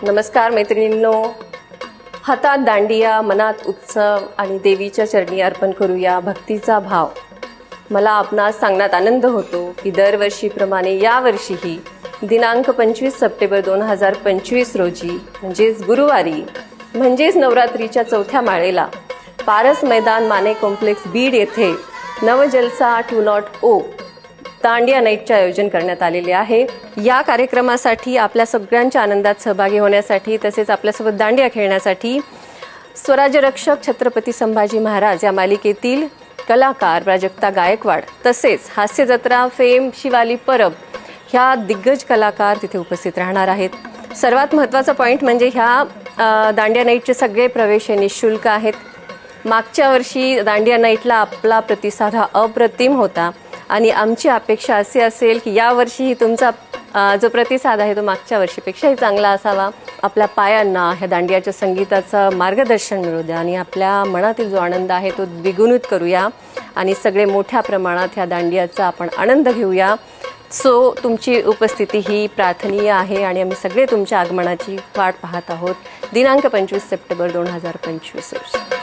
नमस्कार मैत्रिणींनो, हातात दांडिया, मनात उत्सव आणि देवीच्या चरणी अर्पण करूया भक्तीचा भाव. मला आपणास सांगण्यात आनंद होतो की दरवर्षीप्रमाणे यावर्षीही दिनांक 25 सप्टेंबर 2025 रोजी म्हणजेच गुरुवारी म्हणजेच नवरात्रीच्या चौथ्या माळेला पारस मैदान माने कॉम्प्लेक्स बीड येथे नवजलसा 2.0 दांडिया नाईटचे आयोजन करण्यात आलेले आहे. या कार्यक्रमासाठी आपल्या सगळ्यांच्या आनंदात सहभागी होण्यासाठी तसेच आपल्यासोबत दांडिया खेळण्यासाठी स्वराज्य रक्षक छत्रपती संभाजी महाराज या मालिकेतील कलाकार प्राजक्ता गायकवाड तसेच हास्य जत्रा फेम शिवाली परब ह्या दिग्गज कलाकार तिथे उपस्थित राहणार आहेत. सर्वात महत्त्वाचा पॉईंट म्हणजे ह्या दांडिया नाईटचे सगळे प्रवेश हे निःशुल्क आहेत. मागच्या वर्षी दांडिया नाईटला आपला प्रतिसाद हा अप्रतिम होता आणि आमची अपेक्षा अशी असेल की यावर्षीही तुमचा जो प्रतिसाद आहे तो मागच्या वर्षीपेक्षाही चांगला असावा. आपल्या पायांना ह्या दांडियाच्या संगीताचं मार्गदर्शन मिळू द्या आणि आपल्या मनातील जो आनंद आहे तो द्विगुणित करूया आणि सगळे मोठ्या प्रमाणात ह्या दांडियाचा आपण आनंद घेऊया. सो तुमची उपस्थिती ही प्रार्थनीय आहे आणि आम्ही सगळे तुमच्या आगमनाची वाट पाहत आहोत. दिनांक 25 सप्टेंबर 2025 रोजी.